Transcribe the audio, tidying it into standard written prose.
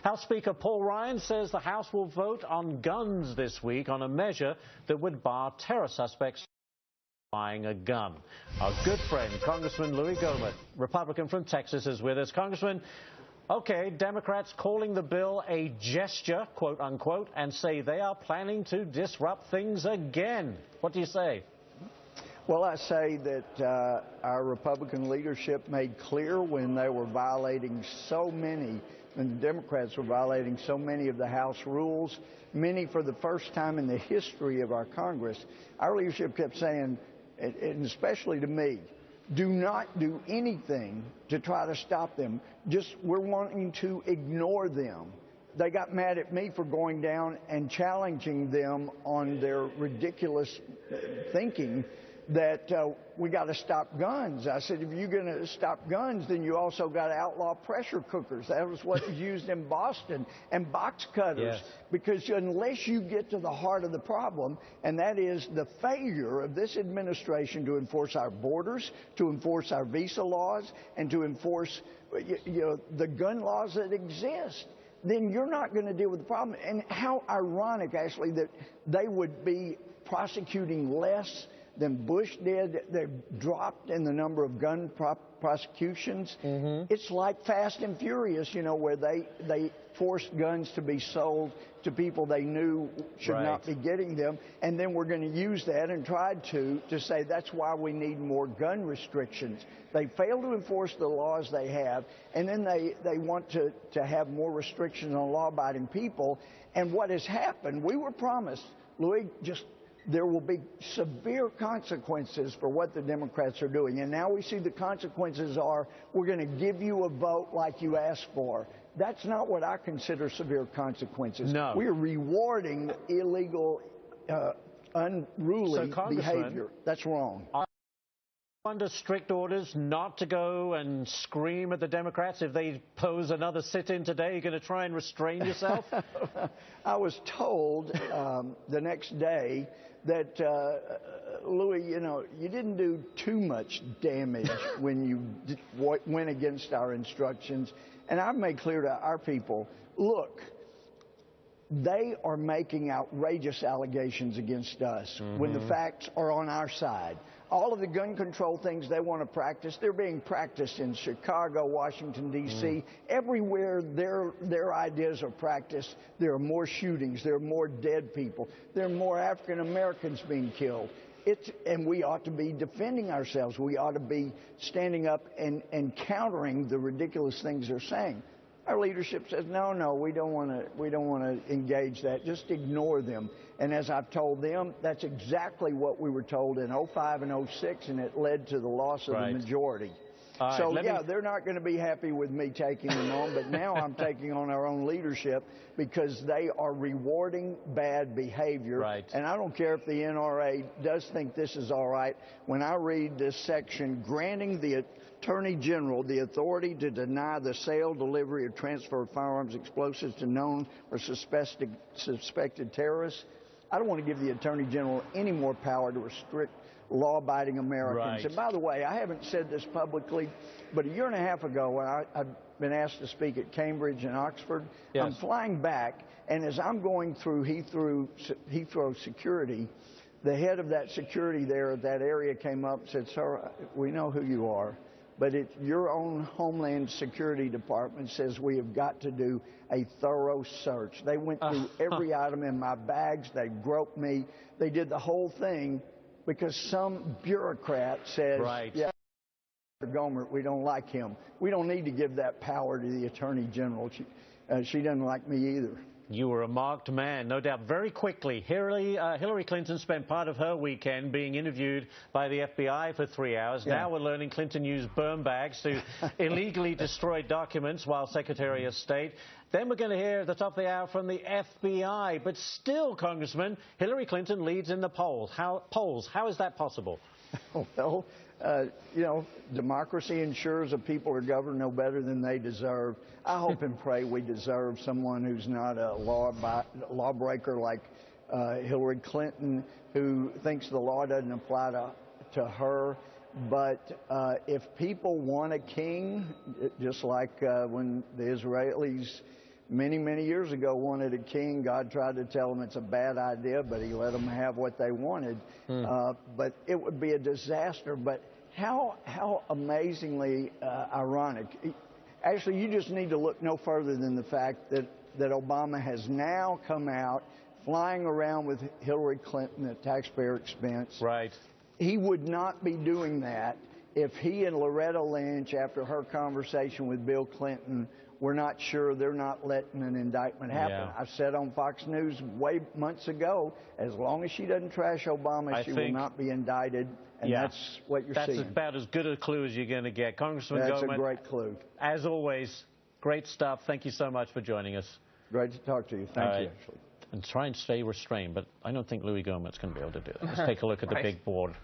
House Speaker Paul Ryan says the House will vote on guns this week on a measure that would bar terror suspects buying a gun. Our good friend, Congressman Louie Gohmert, Republican from Texas, is with us. Congressman, okay, Democrats calling the bill a gesture, quote unquote, and say they are planning to disrupt things again. What do you say? Well, I say that our Republican leadership made clear when they were violating so many, when the Democrats were violating so many of the House rules, many for the first time in the history of our Congress, our leadership kept saying, and especially to me, do not do anything to try to stop them. Just, we're wanting to ignore them. They got mad at me for going down and challenging them on their ridiculous thinking that we got to stop guns. I said, if you're going to stop guns, then you also got to outlaw pressure cookers. That was what was used in Boston, and box cutters. Yes. Because unless you get to the heart of the problem, and that is the failure of this administration to enforce our borders, to enforce our visa laws, and to enforce the gun laws that exist, then you're not going to deal with the problem. And how ironic, Ashley, that they would be prosecuting less than Bush did. They've dropped in the number of gun prosecutions. It's like Fast and Furious, you know, where they forced guns to be sold to people they knew should not be getting them. And then we're going to use that and tried to say that's why we need more gun restrictions. They fail to enforce the laws they have, and then they want to have more restrictions on law-abiding people. And what has happened, we were promised, Louis, there will be severe consequences for what the Democrats are doing. And now we see the consequences are, we're going to give you a vote like you asked for. That's not what I consider severe consequences. No. We're rewarding illegal, unruly behavior. That's wrong. Under strict orders not to go and scream at the Democrats if they pose another sit-in today? You're going to try and restrain yourself? I was told the next day that, Louis, you know, you didn't do too much damage when you went against our instructions. And I've made clear to our people, look, they are making outrageous allegations against us when the facts are on our side. All of the gun control things they want to practice, they're being practiced in Chicago, Washington, D.C. Everywhere their ideas are practiced, there are more shootings, there are more dead people, there are more African Americans being killed. And we ought to be defending ourselves. We ought to be standing up and countering the ridiculous things they're saying. Our leadership says, no, we don't want to engage that. Just ignore them. And as I've told them, that's exactly what we were told in 05 and 06, and it led to the loss of the majority. So, yeah, they're not going to be happy with me taking them on, but now I'm taking on our own leadership because they are rewarding bad behavior. And I don't care if the NRA does think this is all right. When I read this section, granting the Attorney General the authority to deny the sale, delivery, or transfer of firearms, explosives to known or suspected terrorists, I don't want to give the Attorney General any more power to restrict law-abiding Americans. And by the way, I haven't said this publicly, but a year and a half ago when I've been asked to speak at Cambridge and Oxford, I'm flying back, and as I'm going through Heathrow security, the head of that security there at that area came up and said, sir, we know who you are, but your own Homeland Security Department says we have got to do a thorough search. They went through every item in my bags. They groped me. They did the whole thing because some bureaucrat says, yeah, Mr. Gohmert, we don't like him. We don't need to give that power to the Attorney General. She doesn't like me either. You were a marked man, no doubt. Very quickly, Hillary Clinton spent part of her weekend being interviewed by the FBI for 3 hours. Now we're learning Clinton used burn bags to illegally destroy documents while Secretary of State. Then we're going to hear at the top of the hour from the FBI. But still, Congressman, Hillary Clinton leads in the polls. How is that possible? Well, you know, democracy ensures that people are governed no better than they deserve. I hope and pray we deserve someone who's not a lawbreaker like Hillary Clinton, who thinks the law doesn't apply to her. But if people want a king, just like when the Israelis many, many years ago wanted a king. God tried to tell him it's a bad idea, but he let them have what they wanted. But it would be a disaster. But how amazingly ironic. Actually, you just need to look no further than the fact that Obama has now come out flying around with Hillary Clinton at taxpayer expense. Right. He would not be doing that if he and Loretta Lynch, after her conversation with Bill Clinton, were not sure they're not letting an indictment happen. Yeah. I said on Fox News months ago, as long as she doesn't trash Obama, she will not be indicted. And that's what you're seeing. That's about as good a clue as you're going to get. Congressman Gohmert. That's a great clue. As always, great stuff. Thank you so much for joining us. Great to talk to you. Thank you, Ashley. And try and stay restrained, but I don't think Louie Gohmert's going to be able to do that. Let's take a look at the big board.